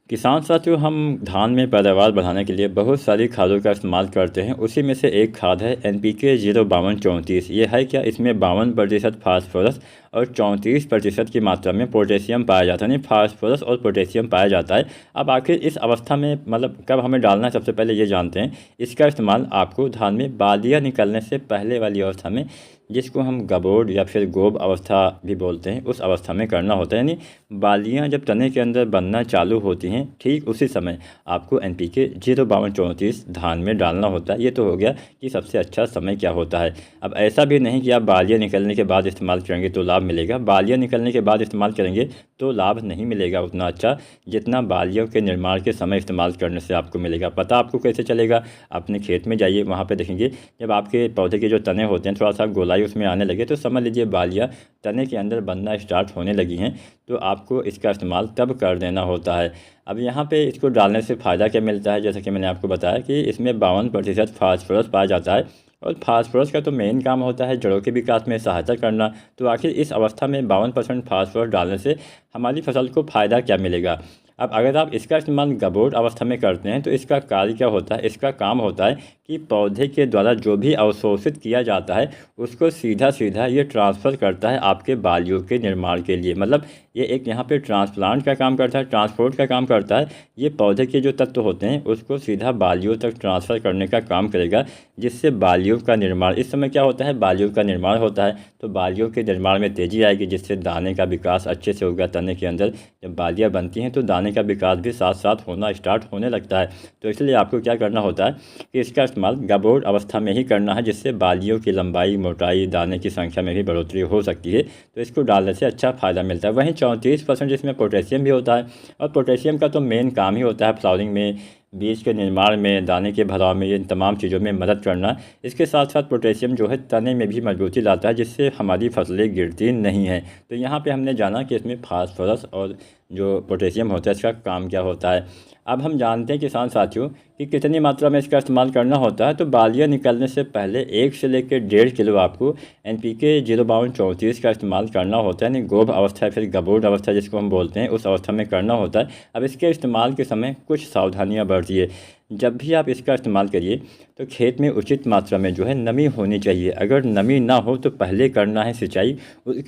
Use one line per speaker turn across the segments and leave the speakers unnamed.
किसान साथियों, हम धान में पैदावार बढ़ाने के लिए बहुत सारी खादों का इस्तेमाल करते हैं। उसी में से एक खाद है NPK 05234। ये है क्या? इसमें 52% फास्फोरस और 34% की मात्रा में पोटेशियम पाया जाता है, यानी फास्फोरस और पोटेशियम पाया जाता है। अब आखिर इस अवस्था में मतलब कब हमें डालना है, सबसे पहले ये जानते हैं। इसका इस्तेमाल आपको धान में बालियाँ निकलने से पहले वाली अवस्था में, जिसको हम गबोड या फिर गोब अवस्था भी बोलते हैं, उस अवस्था में करना होता है। यानी बालियाँ जब तने के अंदर बनना चालू होती हैं, ठीक उसी समय आपको NPK 05234 धान में डालना होता है। ये तो हो गया कि सबसे अच्छा समय क्या होता है। अब ऐसा भी नहीं कि आप बालियाँ निकलने के बाद इस्तेमाल करेंगे तो लाभ मिलेगा। बालियाँ निकलने के बाद इस्तेमाल करेंगे तो लाभ नहीं मिलेगा उतना अच्छा, जितना बालियों के निर्माण के समय इस्तेमाल करने से आपको मिलेगा। पता आपको कैसे चलेगा? अपने खेत में जाइए, वहाँ पे देखेंगे जब आपके पौधे के जो तने होते हैं थोड़ा सा गोलाई उसमें आने लगे, तो समझ लीजिए बालियाँ तने के अंदर बनना स्टार्ट होने लगी हैं। तो आपको इसका इस्तेमाल तब कर देना होता है। अब यहाँ पे इसको डालने से फ़ायदा क्या मिलता है? जैसा कि मैंने आपको बताया कि इसमें 52% फास्फोरस पाया जाता है, और फास्फोरस का तो मेन काम होता है जड़ों के विकास में सहायता करना। तो आखिर इस अवस्था में 52% फास्फोरस डालने से हमारी फसल को फ़ायदा क्या मिलेगा? अब अगर आप इसका इस्तेमाल गबोड अवस्था में करते हैं तो इसका कार्य क्या होता है? इसका काम होता है कि पौधे के द्वारा जो भी अवशोषित किया जाता है उसको सीधा सीधा ये ट्रांसफ़र करता है आपके बालियों के निर्माण के लिए। मतलब ये एक यहाँ पे ट्रांसप्लांट का काम करता है, ट्रांसपोर्ट का काम करता है। ये पौधे के जो तत्व होते हैं उसको सीधा बालियों तक ट्रांसफ़र करने का काम करेगा, जिससे बालियों का निर्माण, इस समय क्या होता है, बालियों का निर्माण होता है। तो बालियों के निर्माण में तेज़ी आएगी, जिससे दाने का विकास अच्छे से होगा। तने के अंदर जब बालियाँ बनती हैं तो दाने का विकास भी साथ साथ होना स्टार्ट होने लगता है। तो इसलिए आपको क्या करना होता है कि इसका इस्तेमाल गबोड अवस्था में ही करना है, जिससे बालियों की लंबाई, मोटाई, दाने की संख्या में भी बढ़ोतरी हो सकती है। तो इसको डालने से अच्छा फ़ायदा मिलता है। वहीं 34% इसमें पोटेशियम भी होता है, और पोटेशियम का तो मेन काम ही होता है फ्लावरिंग में, बीज के निर्माण में, दाने के भराव में, ये तमाम चीज़ों में मदद करना। इसके साथ साथ पोटेशियम जो है तने में भी मजबूती लाता है, जिससे हमारी फसलें गिरती नहीं हैं। तो यहाँ पे हमने जाना कि इसमें फास्फोरस और जो पोटेशियम होता है इसका काम क्या होता है। अब हम जानते हैं किसान साथियों कि कितनी मात्रा में इसका इस्तेमाल करना होता है। तो बालियाँ निकलने से पहले 1 से लेकर 1.5 किलो आपको NPK 05234 का इस्तेमाल करना होता है, यानी गोब अवस्था फिर गबोड अवस्था जिसको हम बोलते हैं, उस अवस्था में करना होता है। अब इसके इस्तेमाल के समय कुछ सावधानियाँ बरतिए। जब भी आप इसका इस्तेमाल करिए तो खेत में उचित मात्रा में जो है नमी होनी चाहिए। अगर नमी ना हो तो पहले करना है सिंचाई,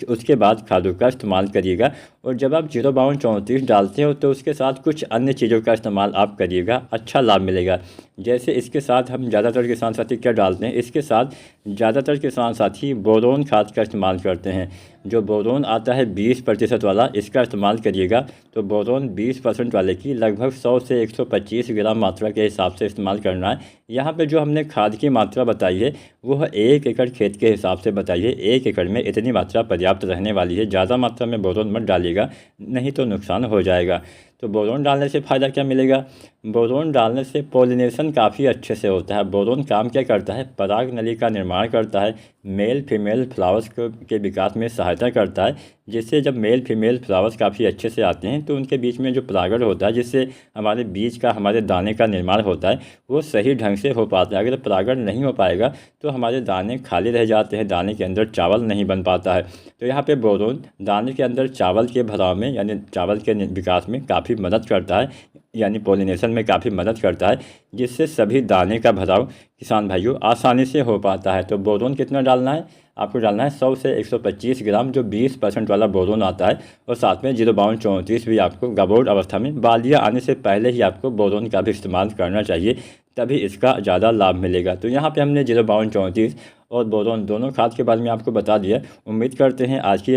उसके बाद खादों का इस्तेमाल करिएगा। और जब आप 05234 डालते हो तो उसके साथ कुछ अन्य चीज़ों का इस्तेमाल आप करिएगा, अच्छा लाभ मिलेगा। जैसे इसके साथ हम ज़्यादातर किसान साथी क्या डालते हैं, इसके साथ ज़्यादातर किसान साथी बोरोन खाद का इस्तेमाल करते हैं। जो बोरोन आता है 20% वाला, इसका इस्तेमाल करिएगा। तो बोरोन 20% वाले की लगभग 100 से 125 ग्राम मात्रा के हिसाब से इस्तेमाल करना है। यहाँ पे जो हमने खाद की मात्रा बताई है वो 1 एकड़ खेत के हिसाब से बताइए। 1 एकड़ में इतनी मात्रा पर्याप्त रहने वाली है। ज़्यादा मात्रा में बोरोन मत डालिएगा, नहीं तो नुकसान हो जाएगा। तो बोरोन डालने से फ़ायदा क्या मिलेगा? बोरोन डालने से पॉलिनेशन काफ़ी अच्छे से होता है। बोरोन काम क्या करता है? पराग नली का निर्माण करता है, मेल फीमेल फ्लावर्स के विकास में सहायता करता है, जिससे जब मेल फीमेल फ्लावर्स काफ़ी अच्छे से आते हैं तो उनके बीच में जो परागण होता है, जिससे हमारे बीज का, हमारे दाने का निर्माण होता है, वो सही ढंग से हो पाता है। अगर परागण नहीं हो पाएगा तो हमारे दाने खाली रह जाते हैं, दाने के अंदर चावल नहीं बन पाता है। तो यहाँ पे बोरोन दाने के अंदर चावल के भराव में, यानी चावल के विकास में काफ़ी मदद करता है, यानी पॉलिनेशन में काफ़ी मदद करता है, जिससे सभी दाने का भराव किसान भाइयों आसानी से हो पाता है। तो बोरोन कितना डालना है? आपको डालना है 100 से 125 ग्राम, जो 20% वाला बोरोन आता है। और साथ में 05234 भी आपको गबोड अवस्था में बालियाँ आने से पहले ही आपको बोरोन का भी इस्तेमाल करना चाहिए, तभी इसका ज़्यादा लाभ मिलेगा। तो यहाँ पे हमने 05234 और बोरोन दोनों खाद के बारे में आपको बता दिया। उम्मीद करते हैं आज की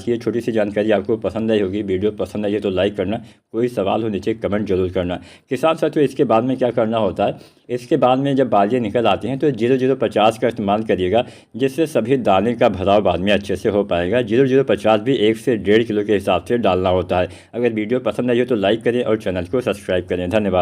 ये छोटी सी जानकारी आपको पसंद आई होगी। वीडियो पसंद आई है तो लाइक करना, कोई सवाल हो नीचे कमेंट जरूर करना। किसान साथियों, इसके बाद में क्या करना होता है, इसके बाद में जब बालियाँ निकल आती हैं तो 0050 का इस्तेमाल करिएगा, जिससे सभी दाने का भराव बाद में अच्छे से हो पाएगा। 0050 भी 1 से 1.5 किलो के हिसाब से डालना होता है। अगर वीडियो पसंद आई हो तो लाइक करें और चैनल को सब्सक्राइब करें। धन्यवाद।